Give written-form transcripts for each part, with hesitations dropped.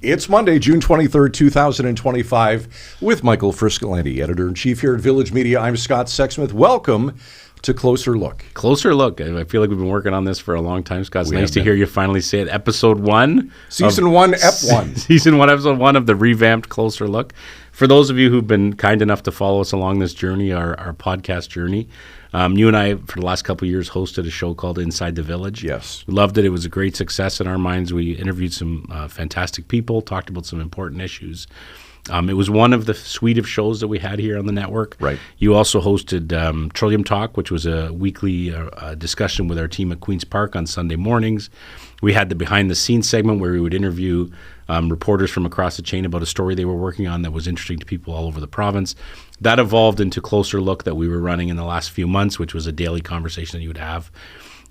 It's Monday, June 23rd, 2025, with Michael Friscolanti, editor-in-chief here at Village Media. I'm Scott Sexsmith. Welcome to Closer Look. Closer Look. I feel like we've been working on this for a long time, Scott. It's nice to hear you finally say it. Episode 1. Season 1, Ep 1. Season 1, Episode 1 of the revamped Closer Look. For those of you who've been kind enough to follow us along this journey, our podcast journey, you and I, for the last couple of years, hosted a show called Inside the Village. Yes. We loved it. It was a great success in our minds. We interviewed some fantastic people, talked about some important issues. It was one of the suite of shows that we had here on the network. Right. You also hosted Trillium Talk, which was a weekly discussion with our team at Queen's Park on Sunday mornings. We had the behind-the-scenes segment where we would interview reporters from across the chain about a story they were working on that was interesting to people all over the province. That evolved into Closer Look that we were running in the last few months, which was a daily conversation that you would have.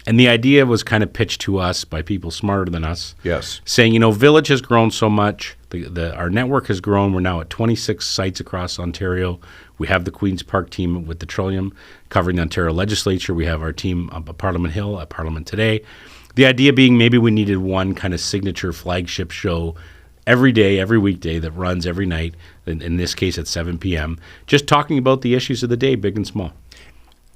And the idea was kind of pitched to us by people smarter than us. Yes. Saying, Village has grown so much. Our network has grown. We're now at 26 sites across Ontario. We have the Queen's Park team with the Trillium covering the Ontario legislature. We have our team up at Parliament Hill, at Parliament Today. The idea being maybe we needed one kind of signature flagship show every day, every weekday that runs every night, in this case at 7 p.m., just talking about the issues of the day, big and small.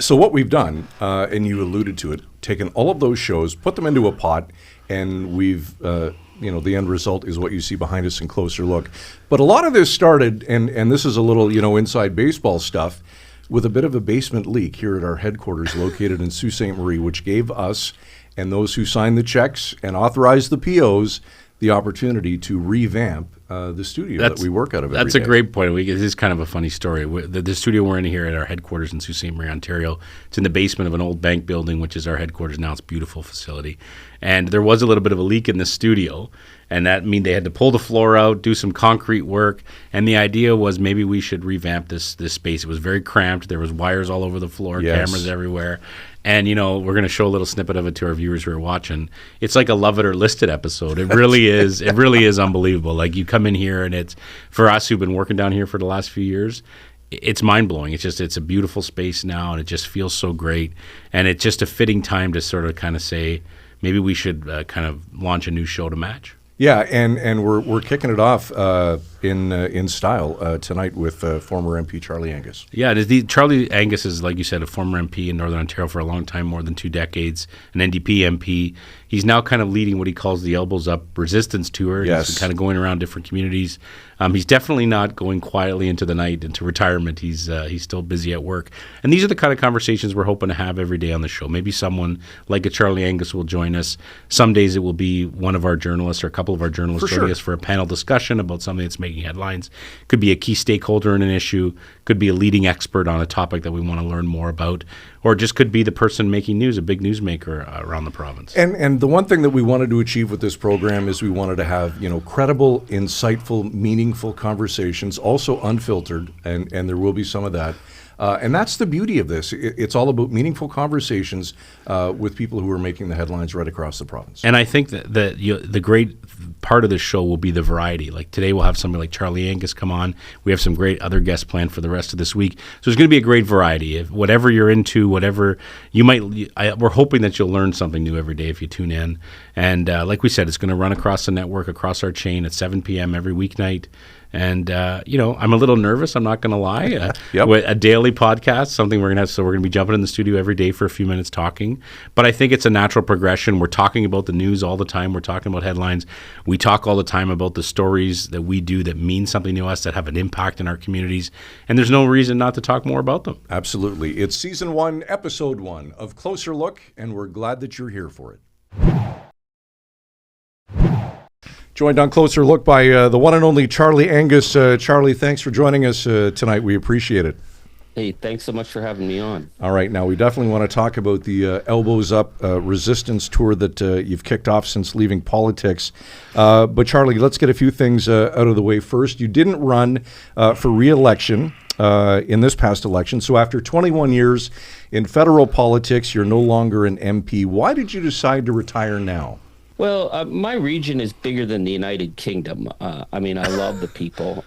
So what we've done, and you alluded to it, taken all of those shows, put them into a pot, and we've, the end result is what you see behind us in Closer Look. But a lot of this started, and this is a little, inside baseball stuff, with a bit of a basement leak here at our headquarters located in Sault Ste. Marie, which gave us and those who signed the checks and authorized the POs the opportunity to revamp the studio that we work out of every day. That's a great point. This is kind of a funny story. The studio we're in here at our headquarters in Sault Ste. Marie, Ontario, it's in the basement of an old bank building, which is our headquarters now. It's a beautiful facility. And there was a little bit of a leak in the studio, and that meant they had to pull the floor out, do some concrete work, and the idea was maybe we should revamp this space. It was very cramped. There was wires all over the floor, Yes. cameras everywhere. And, we're going to show a little snippet of it to our viewers who are watching. It's like a Love It or List It episode. It really is. It really is unbelievable. Like, you come in here, and it's, for us who've been working down here for the last few years, it's mind-blowing. It's a beautiful space now, and it just feels so great. And it's just a fitting time to sort of kind of say, maybe we should kind of launch a new show to match. Yeah, and we're kicking it off in style tonight with former MP Charlie Angus. Yeah, Charlie Angus is, like you said, a former MP in Northern Ontario for a long time, more than 2 decades, an NDP MP. He's now kind of leading what he calls the Elbows Up resistance tour. Yes. He's kind of going around different communities. He's definitely not going quietly into the night, into retirement. He's still busy at work. And these are the kind of conversations we're hoping to have every day on the show. Maybe someone like a Charlie Angus will join us. Some days it will be one of our journalists or a couple of our journalists joining us for a panel discussion about something that's making headlines. Could be a key stakeholder in an issue. Could be a leading expert on a topic that we want to learn more about. Or just could be the person making news, a big newsmaker around the province. And the one thing that we wanted to achieve with this program is we wanted to have, credible, insightful, meaningful conversations, also unfiltered, and there will be some of that. And that's the beauty of this. It's all about meaningful conversations with people who are making the headlines right across the province. And I think that the great part of the show will be the variety. Like today we'll have somebody like Charlie Angus come on. We have some great other guests planned for the rest of this week. So there's going to be a great variety. If whatever you're into, whatever you might, we're hoping that you'll learn something new every day if you tune in. And like we said, it's going to run across the network, across our chain at 7 p.m. every weeknight. And, I'm a little nervous, I'm not going to lie. Yep. A daily podcast, something we're going to have. So we're going to be jumping in the studio every day for a few minutes talking. But I think it's a natural progression. We're talking about the news all the time. We're talking about headlines. We talk all the time about the stories that we do that mean something to us, that have an impact in our communities. And there's no reason not to talk more about them. Absolutely. It's Season 1, Episode 1 of Closer Look, and we're glad that you're here for it. Joined on Closer Look by the one and only Charlie Angus. Charlie, thanks for joining us tonight. We appreciate it. Hey, thanks so much for having me on. All right. Now, we definitely want to talk about the Elbows Up resistance tour that you've kicked off since leaving politics. But, Charlie, let's get a few things out of the way first. You didn't run for re-election in this past election. So after 21 years in federal politics, you're no longer an MP. Why did you decide to retire now? Well, my region is bigger than the United Kingdom. I love the people,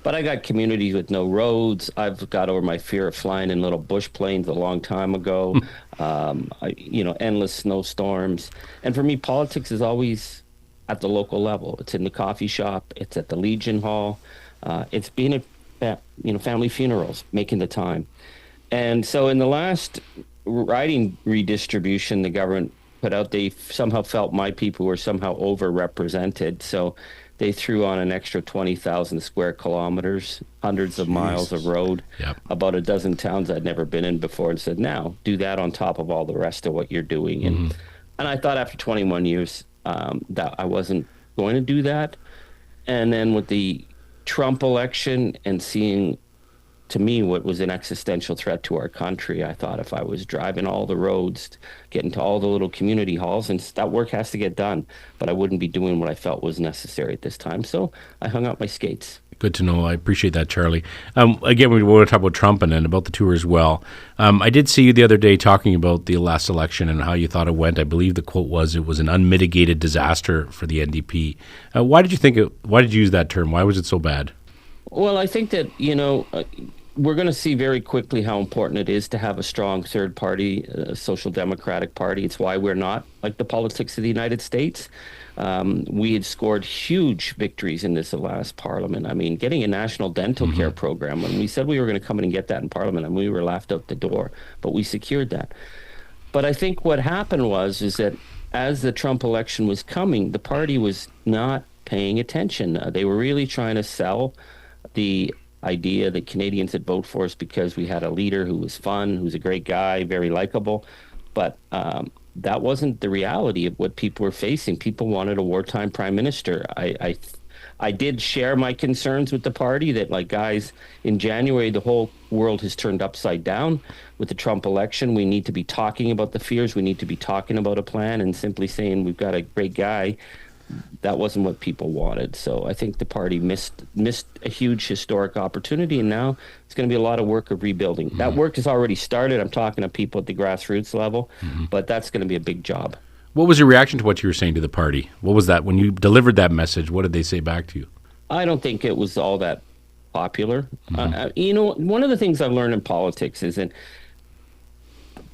but I got communities with no roads. I've got over my fear of flying in little bush planes a long time ago. Endless snowstorms. And for me, politics has always at the local level. It's in the coffee shop. It's at the Legion Hall. It's being at family funerals, making the time. And so in the last riding redistribution the government put out, they somehow felt my people were somehow overrepresented. So they threw on an extra 20,000 square kilometers, hundreds of miles of road, about a dozen towns I'd never been in before, and said, now do that on top of all the rest of what you're doing. And I thought after 21 years that I wasn't going to do that. And then with the Trump election and seeing, to me, what was an existential threat to our country, I thought if I was driving all the roads, getting to all the little community halls, and that work has to get done, but I wouldn't be doing what I felt was necessary at this time. So I hung out my skates. Good to know. I appreciate that, Charlie. Again, we want to talk about Trump and about the tour as well. I did see you the other day talking about the last election and how you thought it went. I believe the quote was, it was an unmitigated disaster for the NDP. Why did you use that term? Why was it so bad? Well, I think that, we're going to see very quickly how important it is to have a strong third party, social democratic party. It's why we're not like the politics of the United States. We had scored huge victories in this last parliament. I mean, getting a national dental care program, when we said we were going to come in and get that in parliament, and we were laughed out the door, but we secured that. But I think what happened is that as the Trump election was coming, the party was not paying attention. They were really trying to sell the idea that Canadians would vote for us because we had a leader who was fun, who's a great guy, very likable. But that wasn't the reality of what people were facing. People wanted a wartime prime minister. I did share my concerns with the party that, like, guys, in January, the whole world has turned upside down with the Trump election. We need to be talking about the fears. We need to be talking about a plan, and simply saying we've got a great guy, that wasn't what people wanted. So I think the party missed a huge historic opportunity, and now it's going to be a lot of work of rebuilding. That work has already started. I'm talking to people at the grassroots level, but that's going to be a big job. What was your reaction to what you were saying to the party? What was that when you delivered that message? What did they say back to you? I don't think it was all that popular. One of the things I've learned in politics is that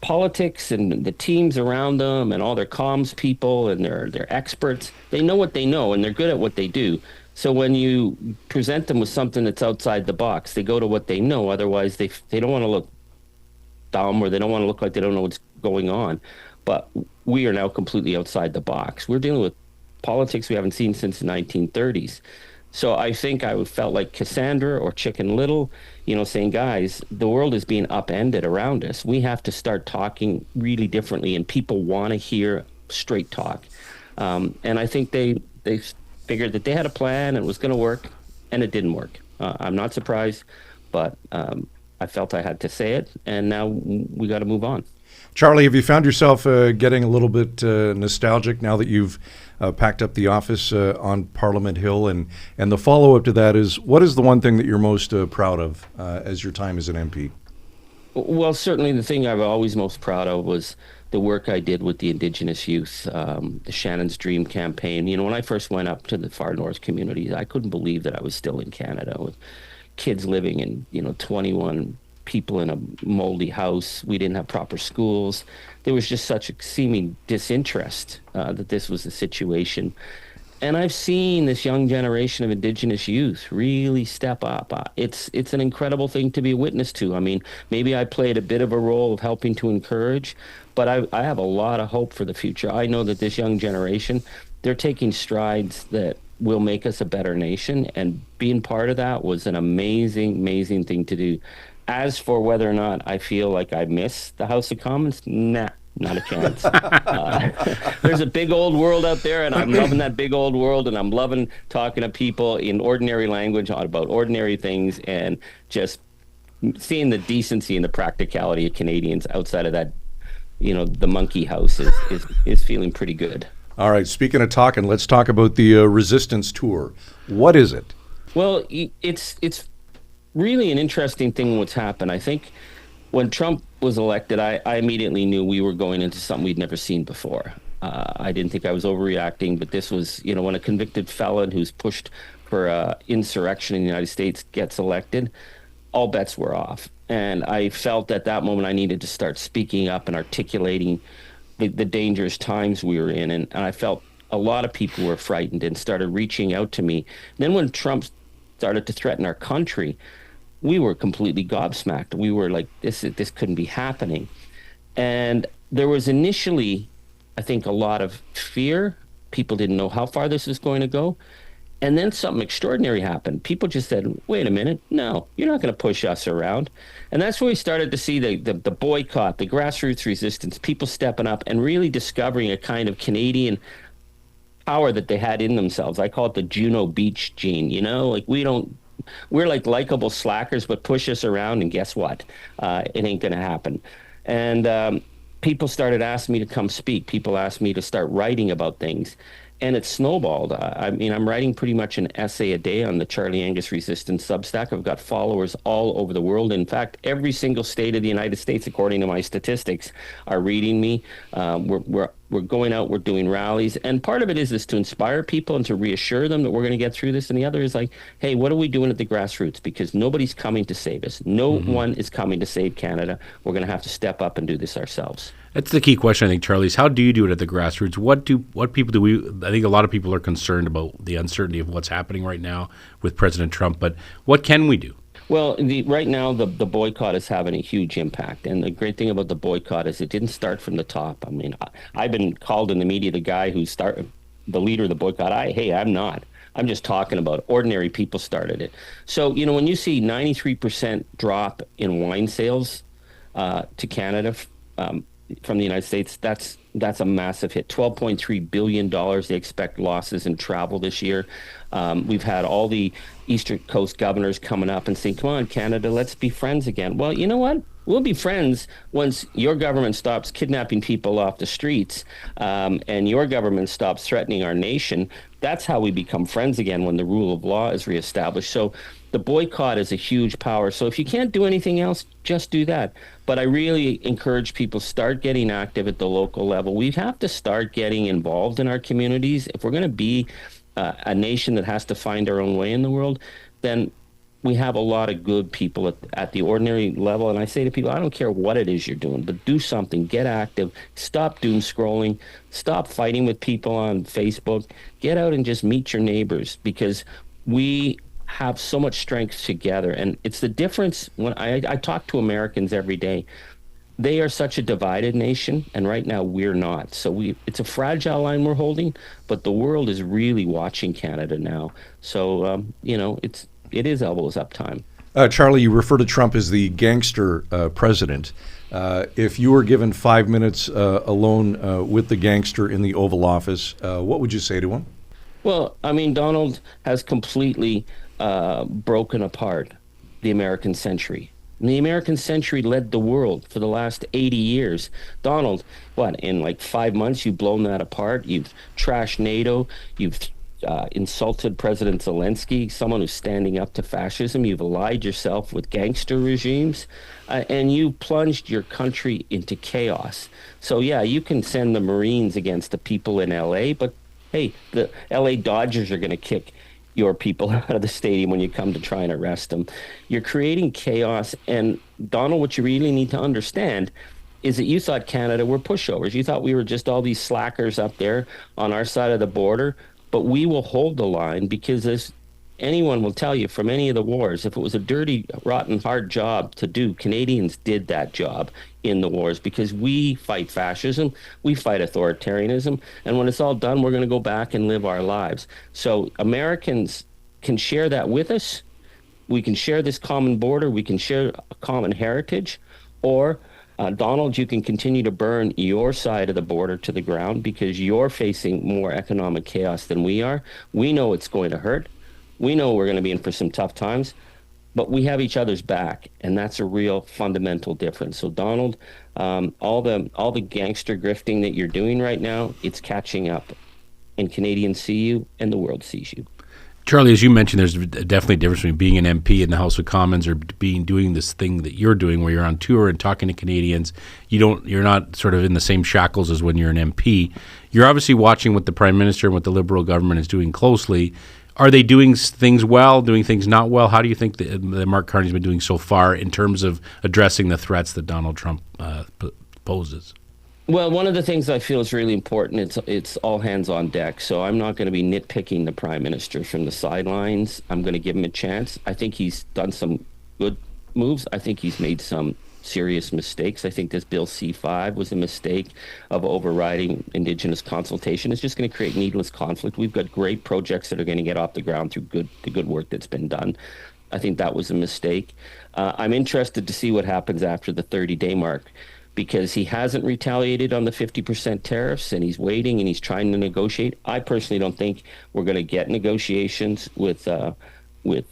politics and the teams around them and all their comms people and their experts, they know what they know and they're good at what they do. So when you present them with something that's outside the box, they go to what they know. Otherwise, they don't want to look dumb, or they don't want to look like they don't know what's going on. But we are now completely outside the box. We're dealing with politics we haven't seen since the 1930s. So I think I felt like Cassandra or Chicken Little, saying, guys, the world is being upended around us. We have to start talking really differently, and people want to hear straight talk. And I think they figured that they had a plan and it was going to work, and it didn't work. I'm not surprised, but I felt I had to say it, and now we got to move on. Charlie, have you found yourself getting a little bit nostalgic now that you've packed up the office on Parliament Hill? And the follow-up to that is, what is the one thing that you're most proud of as your time as an MP? Well, certainly the thing I'm always most proud of was the work I did with the Indigenous youth, the Shannon's Dream campaign. When I first went up to the far north communities, I couldn't believe that I was still in Canada with kids living in, 21 people in a moldy house. We didn't have proper schools. There was just such a seeming disinterest that this was the situation. And I've seen this young generation of Indigenous youth really step up. It's an incredible thing to be a witness to. I mean, maybe I played a bit of a role of helping to encourage, but I have a lot of hope for the future. I know that this young generation, they're taking strides that will make us a better nation, and being part of that was an amazing, amazing thing to do. As for whether or not I feel like I miss the House of Commons, nah, not a chance. There's a big old world out there, and I'm loving that big old world, and I'm loving talking to people in ordinary language about ordinary things, and just seeing the decency and the practicality of Canadians outside of that, the monkey house is feeling pretty good. All right, speaking of talking, let's talk about the Resistance Tour. What is it? Well, it's really an interesting thing what's happened. I think when Trump was elected, I immediately knew we were going into something we'd never seen before. I didn't think I was overreacting, but this was, when a convicted felon who's pushed for insurrection in the United States gets elected, all bets were off. And I felt at that moment I needed to start speaking up and articulating the dangerous times we were in. And I felt a lot of people were frightened and started reaching out to me. Then when Trump started to threaten our country, we were completely gobsmacked. We were like, this couldn't be happening. And there was initially, I think, a lot of fear. People didn't know how far this was going to go. And then something extraordinary happened. People just said, wait a minute, no, you're not going to push us around. And that's where we started to see the boycott, the grassroots resistance, people stepping up and really discovering a kind of Canadian power that they had in themselves. I call it the Juno Beach gene, like we're like likable slackers, but push us around and guess what? It ain't going to happen. And people started asking me to come speak. People asked me to start writing about things. And it snowballed. I'm writing pretty much an essay a day on the Charlie Angus Resistance Substack. I've got followers all over the world. In fact, every single state of the United States, according to my statistics, are reading me. We're going out, we're doing rallies. And part of it is to inspire people and to reassure them that we're going to get through this. And the other is like, hey, what are we doing at the grassroots? Because nobody's coming to save us. No one is coming to save Canada. We're going to have to step up and do this ourselves. That's the key question, I think, Charlie, is how do you do it at the grassroots? What people do we? I think a lot of people are concerned about the uncertainty of what's happening right now with President Trump, but what can we do? Well, right now, the boycott is having a huge impact. And the great thing about the boycott is it didn't start from the top. I mean, I've been called in the media the guy who started, the leader of the boycott. I'm not. I'm just talking about it. Ordinary people started it. So, when you see 93% drop in wine sales to Canada from the United States, that's a massive hit. $12.3 billion they expect losses in travel this year. We've had all the Eastern Coast governors coming up and saying, come on, Canada, let's be friends again. Well, you know what? We'll be friends once your government stops kidnapping people off the streets and your government stops threatening our nation. That's how we become friends again, when the rule of law is reestablished. So the boycott is a huge power. So if you can't do anything else, just do that. But I really encourage people, start getting active at the local level. We have to start getting involved in our communities. If we're going to be a nation that has to find our own way in the world, then we have a lot of good people at the ordinary level. And I say to people, I don't care what it is you're doing, but do something, get active, stop doom scrolling, stop fighting with people on Facebook, get out and just meet your neighbors, because we have so much strength together. And it's the difference when I talk to Americans every day. They are such a divided nation, and right now we're not. So it's a fragile line we're holding, but the world is really watching Canada now. So, it is elbows up time. Charlie, you refer to Trump as the gangster president. If you were given 5 minutes alone with the gangster in the Oval Office, what would you say to him? Well, Donald has completely broken apart the American century. And the American century led the world for the last 80 years. Donald, in like 5 months, you've blown that apart. You've trashed NATO. You've insulted President Zelensky, someone who's standing up to fascism. You've allied yourself with gangster regimes, and you plunged your country into chaos. So, yeah, you can send the Marines against the people in L.A., but, hey, the L.A. Dodgers are going to kick your people out of the stadium when you come to try and arrest them. You're creating chaos. And Donald, what you really need to understand is that you thought Canada were pushovers. You thought we were just all these slackers up there on our side of the border, but we will hold the line, because as anyone will tell you from any of the wars, if it was a dirty, rotten, hard job to do, Canadians did that job in the wars, because we fight fascism, we fight authoritarianism, and when it's all done, we're going to go back and live our lives. So Americans can share that with us. We can share this common border. We can share a common heritage. Or, Donald, you can continue to burn your side of the border to the ground, because you're facing more economic chaos than we are. We know it's going to hurt. We know we're going to be in for some tough times, but we have each other's back, and that's a real fundamental difference. So, Donald, all the gangster grifting that you're doing right now, it's catching up, and Canadians see you, and the world sees you. Charlie, as you mentioned, there's definitely a difference between being an MP in the House of Commons or doing this thing that you're doing, where you're on tour and talking to Canadians. You're not sort of in the same shackles as when you're an MP. You're obviously watching what the Prime Minister and what the Liberal government is doing closely. Are they doing things well, doing things not well? How do you think that Mark Carney's been doing so far in terms of addressing the threats that Donald Trump poses? Well, one of the things I feel is really important, it's all hands on deck. So I'm not going to be nitpicking the prime minister from the sidelines. I'm going to give him a chance. I think he's done some good moves. I think he's made some serious mistakes. I think this Bill C5 was a mistake of overriding Indigenous consultation. It's just going to create needless conflict. We've got great projects that are going to get off the ground through the good work that's been done. I think that was a mistake. I'm interested to see what happens after the 30-day mark, because he hasn't retaliated on the 50% tariffs, and he's waiting and he's trying to negotiate. I personally don't think we're going to get negotiations with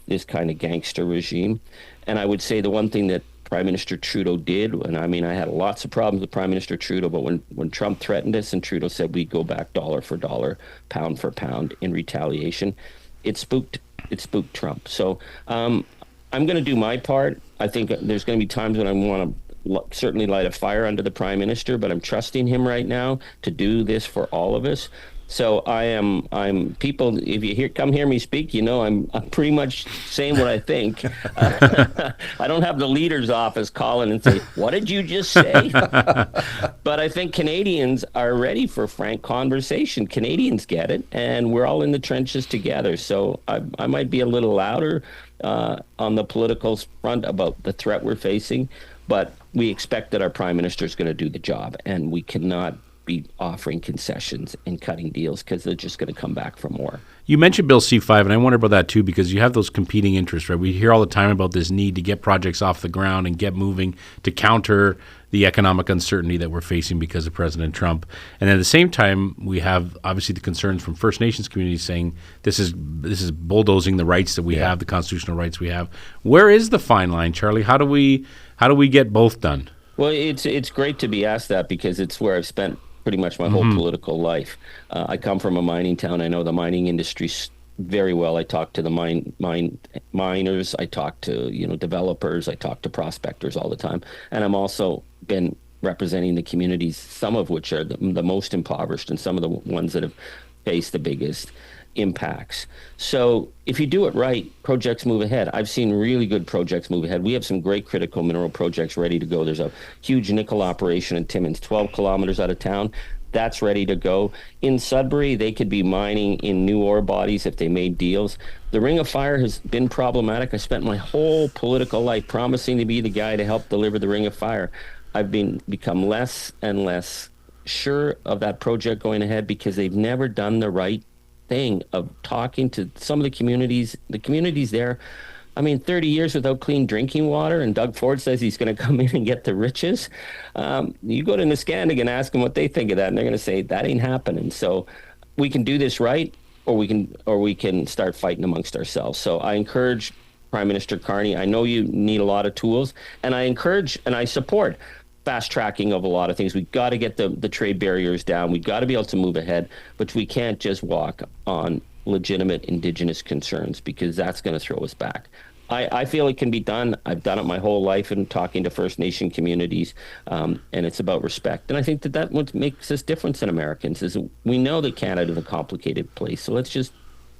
this kind of gangster regime. And I would say the one thing that Prime Minister Trudeau did, and I mean, I had lots of problems with Prime Minister Trudeau, but when Trump threatened us and Trudeau said we'd go back dollar for dollar, pound for pound in retaliation, it spooked Trump. So I'm going to do my part. I think there's going to be times when I want to certainly light a fire under the prime minister, but I'm trusting him right now to do this for all of us. So I'm people, if you come hear me speak, I'm pretty much saying what I think. I don't have the leader's office calling and say, what did you just say? But I think Canadians are ready for frank conversation. Canadians get it, and we're all in the trenches together. So I might be a little louder on the political front about the threat we're facing, but we expect that our prime minister is going to do the job, and we cannot be offering concessions and cutting deals, because they're just going to come back for more. You mentioned Bill C5, and I wonder about that too, because you have those competing interests, right? We hear all the time about this need to get projects off the ground and get moving to counter the economic uncertainty that we're facing because of President Trump. And at the same time, we have obviously the concerns from First Nations communities saying this is bulldozing the rights that we have, the constitutional rights we have. Where is the fine line, Charlie? How do we get both done? Well, it's great to be asked that, because it's where I've spent pretty much my whole political life. I come from a mining town. I know the mining industry very well. I talk to the miners. I talk to developers. I talk to prospectors all the time. And I'm also been representing the communities, some of which are the most impoverished, and some of the ones that have faced the biggest impacts. So if you do it right, projects move ahead. I've seen really good projects move ahead. We have some great critical mineral projects ready to go. There's a huge nickel operation in Timmins, 12 kilometers out of town. That's ready to go. In Sudbury, they could be mining in new ore bodies if they made deals. The Ring of Fire has been problematic. I spent my whole political life promising to be the guy to help deliver the Ring of Fire. I've become less and less sure of that project going ahead, because they've never done the right thing of talking to some of the communities there. I mean, 30 years without clean drinking water, and Doug Ford says he's going to come in and get the riches. You go to Niskandig and ask them what they think of that, and they're going to say that ain't happening. So we can do this right, or we can start fighting amongst ourselves. So I encourage Prime Minister Carney. I know you need a lot of tools, and I encourage and I support fast tracking of a lot of things. We've got to get the trade barriers down. We've got to be able to move ahead, but we can't just walk on legitimate Indigenous concerns, because that's going to throw us back. I feel it can be done. I've done it my whole life in talking to First Nation communities, and it's about respect. And I think that what makes us different than Americans is we know that Canada is a complicated place, so let's just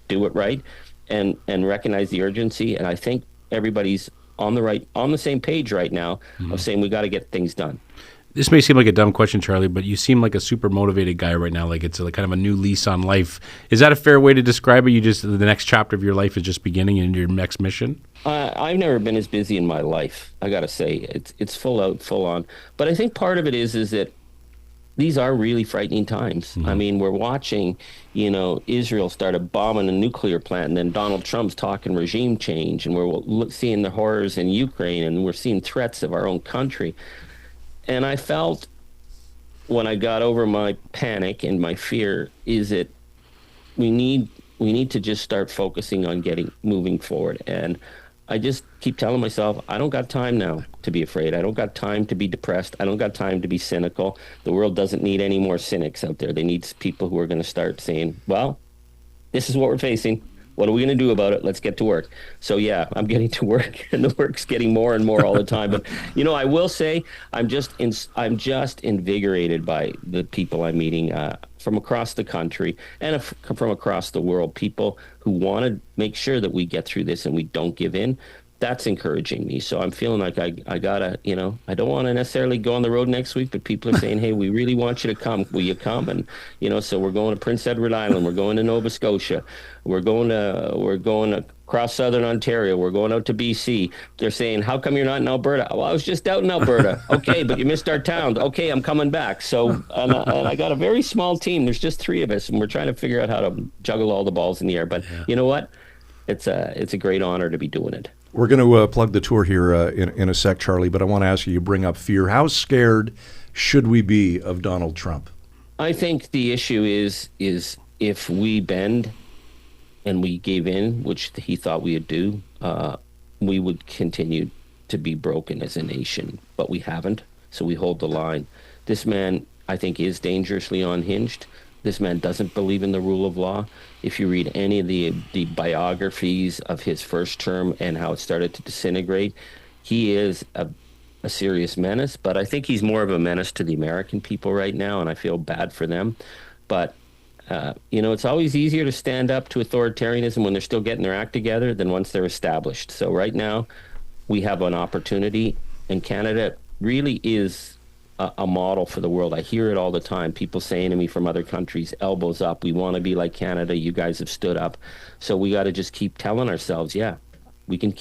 do it right and recognize the urgency. And I think everybody's on the same page right now of saying we got to get things done. This may seem like a dumb question, Charlie, but you seem like a super motivated guy right now. Like it's kind of a new lease on life. Is that a fair way to describe it? The next chapter of your life is just beginning in your next mission? I've never been as busy in my life. I got to say, it's full out, full on. But I think part of it is that these are really frightening times. I mean, we're watching, Israel start bombing a nuclear plant, and then Donald Trump's talking regime change, and we're seeing the horrors in Ukraine, and we're seeing threats of our own country. And I felt, when I got over my panic and my fear, is that we need to just start focusing on moving forward. And I just keep telling myself, I don't got time now to be afraid. I don't got time to be depressed. I don't got time to be cynical. The world doesn't need any more cynics out there. They need people who are going to start saying, well, this is what we're facing. What are we going to do about it? Let's get to work. So yeah, I'm getting to work, and the work's getting more and more all the time. But I will say, I'm just invigorated by the people I'm meeting from across the country and from across the world. People who want to make sure that we get through this and we don't give in. that's encouraging me. So I'm feeling like I gotta, I don't want to necessarily go on the road next week, but people are saying, hey, we really want you to come. Will you come? And, so we're going to Prince Edward Island. We're going to Nova Scotia. We're going to across southern Ontario. We're going out to BC. They're saying, how come you're not in Alberta? Well, I was just out in Alberta. Okay, but you missed our town. Okay, I'm coming back. So, and I got a very small team. There's just 3 of us, and we're trying to figure out how to juggle all the balls in the air. But you know what? It's a great honor to be doing it. We're going to plug the tour here in a sec, Charlie, but I want to ask you bring up fear. How scared should we be of Donald Trump? I think the issue is if we bend and we gave in, which he thought we would do, we would continue to be broken as a nation, but we haven't, so we hold the line. This man, I think, is dangerously unhinged. This man doesn't believe in the rule of law. If you read any of the biographies of his first term and how it started to disintegrate, he is a serious menace, but I think he's more of a menace to the American people right now, and I feel bad for them. But it's always easier to stand up to authoritarianism when they're still getting their act together than once they're established. So right now, we have an opportunity, and Canada really is a model for the world. I hear it all the time. People saying to me from other countries, elbows up, we want to be like Canada. You guys have stood up. So we got to just keep telling ourselves, yeah, we can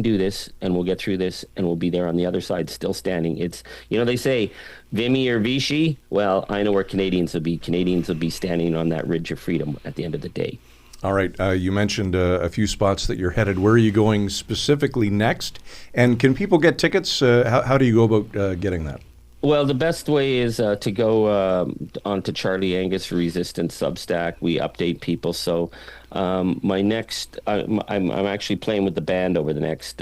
do this, and we'll get through this, and we'll be there on the other side still standing. It's, they say Vimy or Vichy. Well, I know where Canadians will be. Canadians will be standing on that ridge of freedom at the end of the day. All right. You mentioned a few spots that you're headed. Where are you going specifically next? And can people get tickets? How do you go about getting that? Well, the best way is to go onto Charlie Angus Resistance Substack. We update people. So my next, I'm actually playing with the band over the next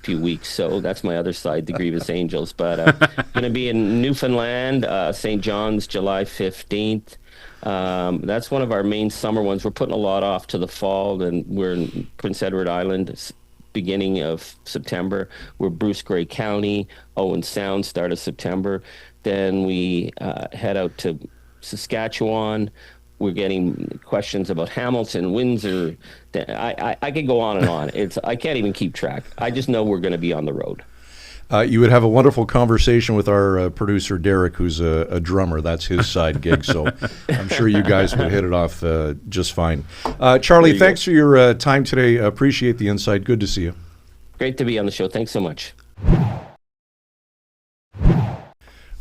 few weeks. So that's my other side, the Grievous Angels. But going to be in Newfoundland, St. John's, July 15th. That's one of our main summer ones. We're putting a lot off to the fall, and we're in Prince Edward Island beginning of September. We're Bruce Grey County, Owen Sound, start of September. Then we head out to Saskatchewan. We're getting questions about Hamilton, Windsor. I could go on and on. I can't even keep track. I just know we're going to be on the road. You would have a wonderful conversation with our producer, Derek, who's a drummer. That's his side gig, so I'm sure you guys would hit it off just fine. Charlie, thanks for your time today. Appreciate the insight. Good to see you. Great to be on the show. Thanks so much.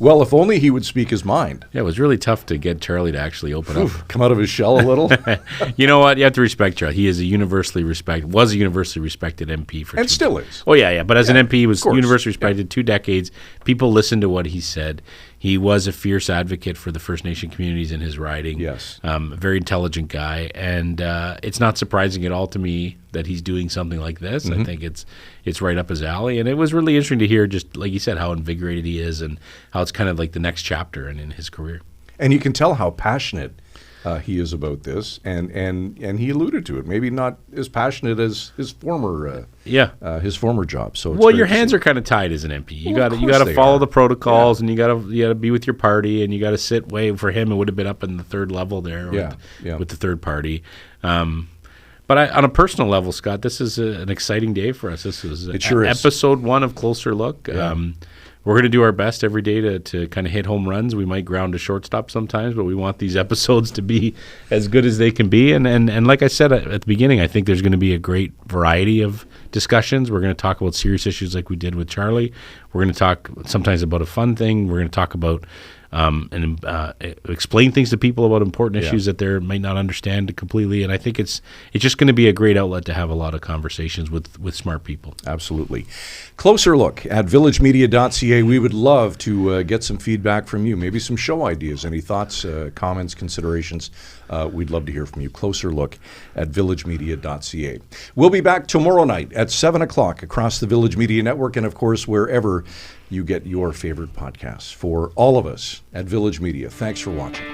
Well, if only he would speak his mind. Yeah, it was really tough to get Charlie to actually open up. Come out of his shell a little. You know what? You have to respect Charlie. He is was a universally respected MP for and still is. Oh, yeah. But as an MP, he was universally respected 2 decades. People listened to what he said. He was a fierce advocate for the First Nation communities in his riding. Yes. A very intelligent guy. And it's not surprising at all to me that he's doing something like this. Mm-hmm. I think it's right up his alley. And it was really interesting to hear, just like you said, how invigorated he is and how it's kind of like the next chapter in his career. And you can tell how passionate he is about this, and he alluded to it. Maybe not as passionate as his former job. So well, your hands are kind of tied as an MP. You got to follow the protocols, and you got to be with your party, and you got to sit way. For him, it would have been up in the third level there, with the third party. But on a personal level, Scott, this is an exciting day for us. This is episode 1 of Closer Look. Yeah. We're going to do our best every day to kind of hit home runs. We might ground a shortstop sometimes, but we want these episodes to be as good as they can be. And like I said at the beginning, I think there's going to be a great variety of discussions. We're going to talk about serious issues like we did with Charlie. We're going to talk sometimes about a fun thing. We're going to talk about explain things to people about important issues that they might not understand completely. And I think it's just going to be a great outlet to have a lot of conversations with smart people. Absolutely. Closer Look at villagemedia.ca. We would love to get some feedback from you, maybe some show ideas, any thoughts, comments, considerations. We'd love to hear from you. Closer Look at villagemedia.ca. We'll be back tomorrow night at 7 o'clock across the Village Media Network and, of course, wherever you get your favorite podcasts. For all of us at Village Media, thanks for watching.